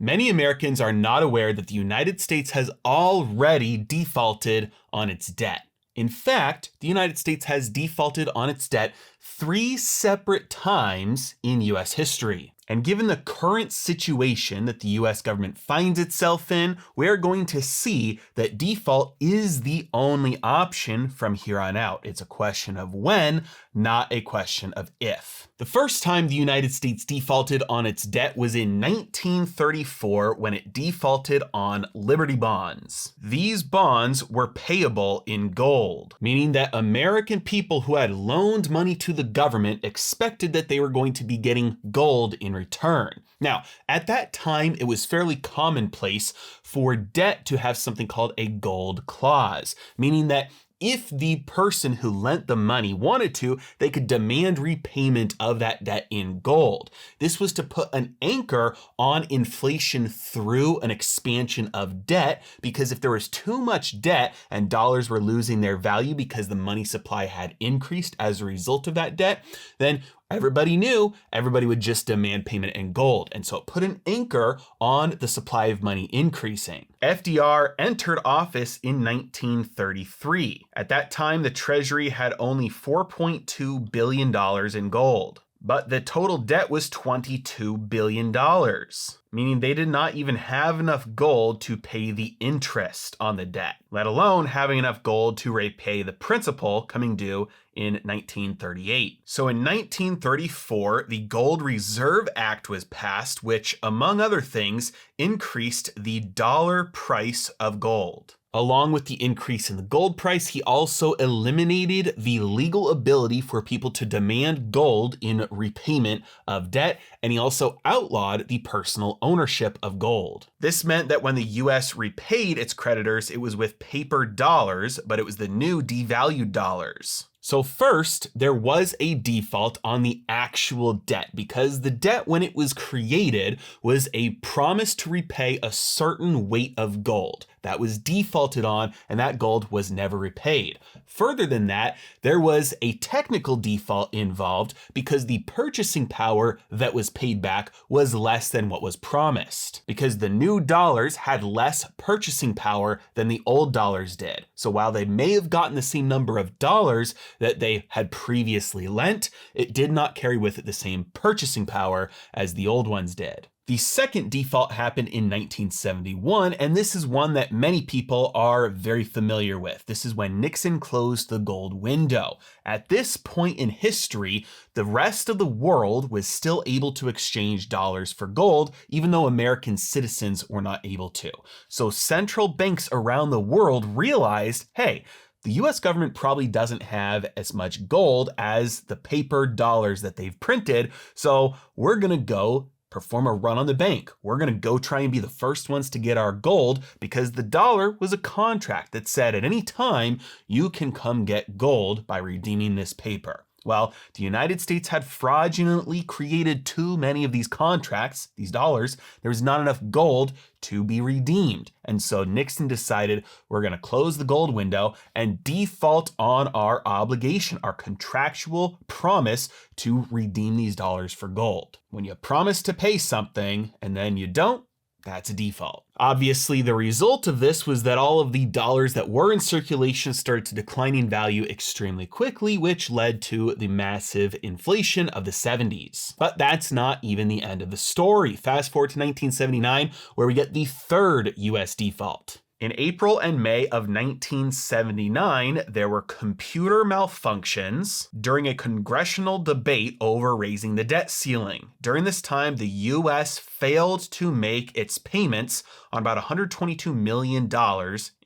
Many Americans are not aware that the United States has already defaulted on its debt. In fact, the United States has defaulted on its debt 3 separate times in US history. And given the current situation that the US government finds itself in, we're going to see that default is the only option from here on out. It's a question of when, not a question of if. The first time the United States defaulted on its debt was in 1934 when it defaulted on Liberty bonds. These bonds were payable in gold, meaning that American people who had loaned money to the government expected that they were going to be getting gold in return. Now, at that time, it was fairly commonplace for debt to have something called a gold clause, meaning that if the person who lent the money wanted to, they could demand repayment of that debt in gold. This was to put an anchor on inflation through an expansion of debt, because if there was too much debt and dollars were losing their value because the money supply had increased as a result of that debt, then everybody knew everybody would just demand payment in gold. And so it put an anchor on the supply of money increasing. FDR entered office in 1933. At that time, the Treasury had only $4.2 billion in gold, but the total debt was $22 billion, meaning they did not even have enough gold to pay the interest on the debt, let alone having enough gold to repay the principal coming due in 1938. So in 1934, the Gold Reserve Act was passed, which, among other things, increased the dollar price of gold. Along with the increase in the gold price, he also eliminated the legal ability for people to demand gold in repayment of debt, and he also outlawed the personal ownership of gold. This meant that when the US repaid its creditors, it was with paper dollars, but it was the new devalued dollars. So first, there was a default on the actual debt, because the debt, when it was created, was a promise to repay a certain weight of gold. That was defaulted on, and that gold was never repaid. Further than that, there was a technical default involved because the purchasing power that was paid back was less than what was promised, because the new dollars had less purchasing power than the old dollars did. So while they may have gotten the same number of dollars that they had previously lent, it did not carry with it the same purchasing power as the old ones did. The second default happened in 1971, and this is one that many people are very familiar with. This is when Nixon closed the gold window. At this point in history, the rest of the world was still able to exchange dollars for gold, even though American citizens were not able to. So central banks around the world realized, hey, the US government probably doesn't have as much gold as the paper dollars that they've printed, so we're gonna go perform a run on the bank. We're going to go try and be the first ones to get our gold, because the dollar was a contract that said at any time you can come get gold by redeeming this paper. Well, the United States had fraudulently created too many of these contracts, these dollars. There was not enough gold to be redeemed. And so Nixon decided we're going to close the gold window and default on our obligation, our contractual promise to redeem these dollars for gold. When you promise to pay something and then you don't, that's a default. Obviously, the result of this was that all of the dollars that were in circulation started to decline in value extremely quickly, which led to the massive inflation of the 70s. But that's not even the end of the story. Fast forward to 1979, where we get the third US default. In April and May of 1979, there were computer malfunctions during a congressional debate over raising the debt ceiling. During this time, the US failed to make its payments on about $122 million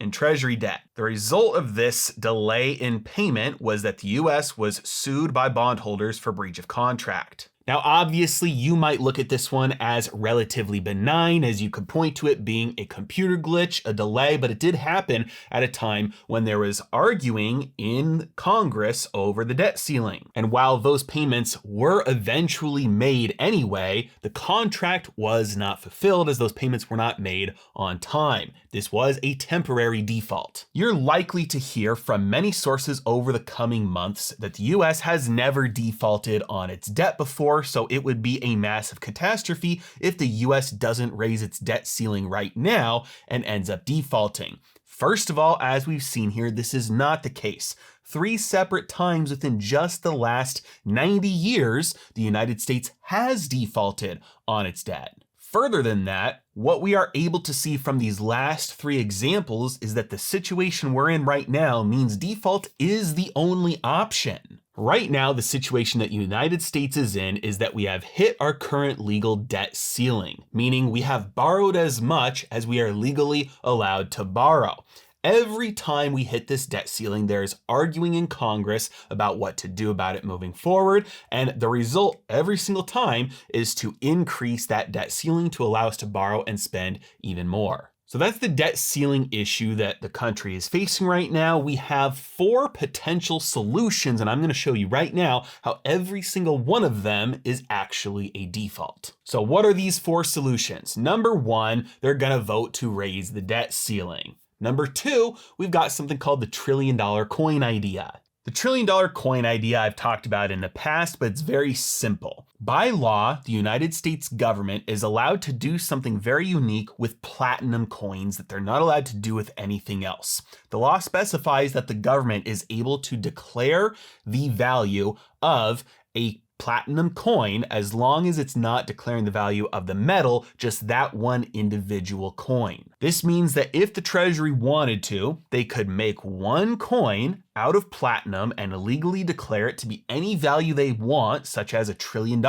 in Treasury debt. The result of this delay in payment was that the US was sued by bondholders for breach of contract. Now, obviously, you might look at this one as relatively benign, as you could point to it being a computer glitch, a delay, but it did happen at a time when there was arguing in Congress over the debt ceiling. And while those payments were eventually made anyway, the contract was not fulfilled as those payments were not made on time. This was a temporary default. You're likely to hear from many sources over the coming months that the US has never defaulted on its debt before, before, so it would be a massive catastrophe if the US doesn't raise its debt ceiling right now and ends up defaulting. First of all, as we've seen here, this is not the case. 3 separate times within just the last 90 years, the United States has defaulted on its debt. Further than that, what we are able to see from these last 3 examples is that the situation we're in right now means default is the only option. Right now, the situation that the United States is in is that we have hit our current legal debt ceiling, meaning we have borrowed as much as we are legally allowed to borrow. Every time we hit this debt ceiling, there's arguing in Congress about what to do about it moving forward. And the result every single time is to increase that debt ceiling to allow us to borrow and spend even more. So that's the debt ceiling issue that the country is facing right now. We have 4 potential solutions, and I'm going to show you right now how every single one of them is actually a default. So what are these 4 solutions? Number 1, they're going to vote to raise the debt ceiling. Number 2, we've got something called the $1 trillion coin idea. The $1 trillion coin idea I've talked about in the past, but it's very simple. By law, the United States government is allowed to do something very unique with platinum coins that they're not allowed to do with anything else. The law specifies that the government is able to declare the value of a platinum coin as long as it's not declaring the value of the metal, just that one individual coin. This means that if the Treasury wanted to, they could make one coin out of platinum and legally declare it to be any value they want, such as $1 trillion,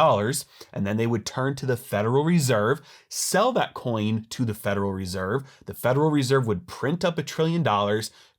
and then they would turn to the Federal Reserve, sell that coin to the Federal Reserve. The Federal Reserve would print up $1 trillion,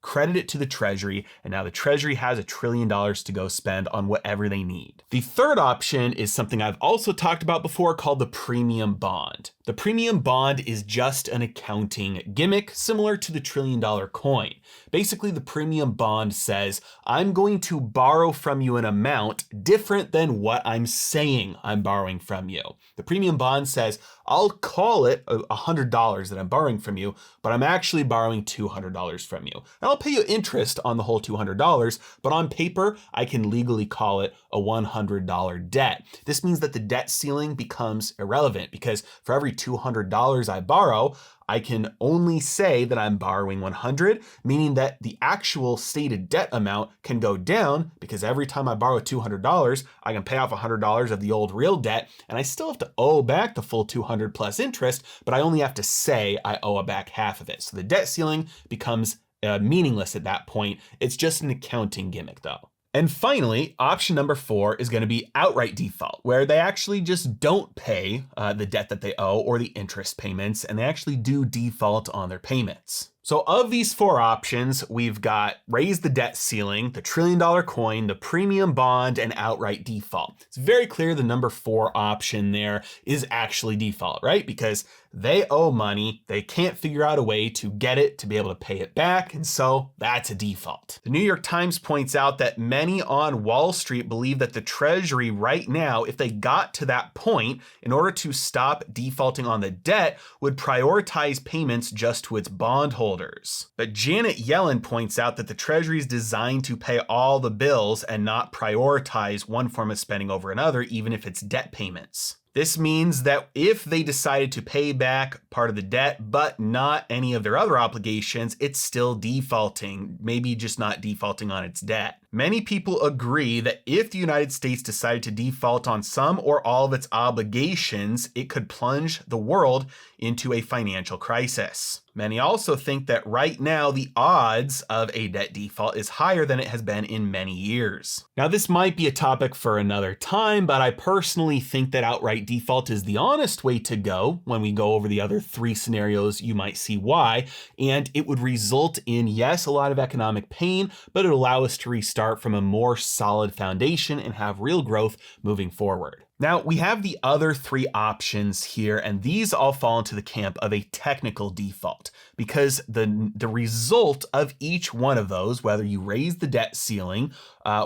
credit it to the Treasury, and now the Treasury has $1 trillion to go spend on whatever they need. The third option is something I've also talked about before called the premium bond. The premium bond is just an accounting gimmick similar to the $1 trillion coin. Basically, the premium bond says, I'm going to borrow from you an amount different than what I'm saying I'm borrowing from you. The premium bond says, I'll call it $100 that I'm borrowing from you, but I'm actually borrowing $200 from you. And I'll pay you interest on the whole $200, but on paper, I can legally call it a $100 debt. This means that the debt ceiling becomes irrelevant because for every $200 I borrow, I can only say that I'm borrowing 100, meaning that the actual stated debt amount can go down because every time I borrow $200, I can pay off $100 of the old real debt, and I still have to owe back the full 200 plus interest, but I only have to say I owe back half of it. So the debt ceiling becomes meaningless at that point. It's just an accounting gimmick though. And finally, option number 4 is going to be outright default, where they actually just don't pay the debt that they owe or the interest payments, and they actually do default on their payments. So of these 4 options, we've got raise the debt ceiling, the $1 trillion coin, the premium bond, and outright default. It's very clear the number 4 option there is actually default, right? Because they owe money, they can't figure out a way to get it to be able to pay it back, and so that's a default. The New York Times points out that many on Wall Street believe that the Treasury right now, if they got to that point, in order to stop defaulting on the debt, would prioritize payments just to its bondholders. But Janet Yellen points out that the Treasury is designed to pay all the bills and not prioritize one form of spending over another, even if it's debt payments. This means that if they decided to pay back part of the debt, but not any of their other obligations, it's still defaulting, maybe just not defaulting on its debt. Many people agree that if the United States decided to default on some or all of its obligations, it could plunge the world into a financial crisis. Many also think that right now the odds of a debt default is higher than it has been in many years. Now, this might be a topic for another time, but I personally think that outright default is the honest way to go. When we go over the other 3 scenarios, you might see why, and it would result in, yes, a lot of economic pain, but it would allow us to restart from a more solid foundation and have real growth moving forward. Now, we have the other 3 options here, and these all fall into the camp of a technical default because the result of each one of those, whether you raise the debt ceiling,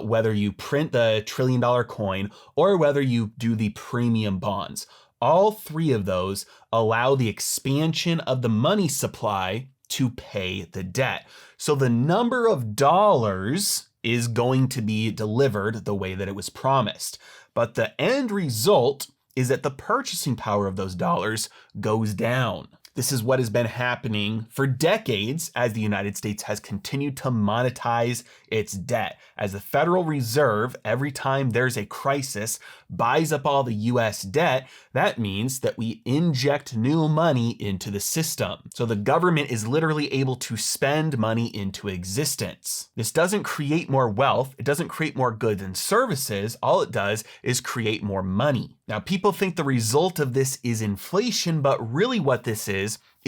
whether you print the $1 trillion coin, or whether you do the premium bonds, all 3 of those allow the expansion of the money supply to pay the debt. So the number of dollars is going to be delivered the way that it was promised. But the end result is that the purchasing power of those dollars goes down. This is what has been happening for decades as the United States has continued to monetize its debt. As the Federal Reserve, every time there's a crisis, buys up all the US debt, that means that we inject new money into the system. So the government is literally able to spend money into existence. This doesn't create more wealth. It doesn't create more goods and services. All it does is create more money. Now, people think the result of this is inflation, but really what this is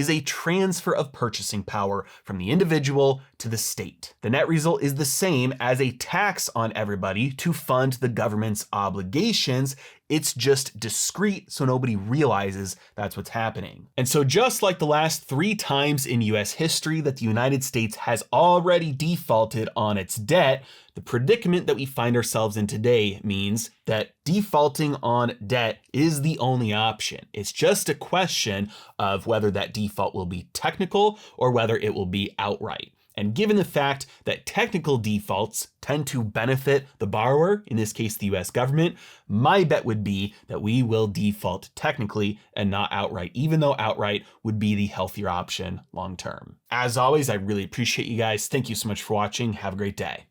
a transfer of purchasing power from the individual to the state. The net result is the same as a tax on everybody to fund the government's obligations. It's just discreet, so nobody realizes that's what's happening. And so just like the last 3 times in US history that the United States has already defaulted on its debt, the predicament that we find ourselves in today means that defaulting on debt is the only option. It's just a question of whether that default will be technical or whether it will be outright. And given the fact that technical defaults tend to benefit the borrower, in this case, the US government, my bet would be that we will default technically and not outright, even though outright would be the healthier option long term. As always, I really appreciate you guys. Thank you so much for watching. Have a great day.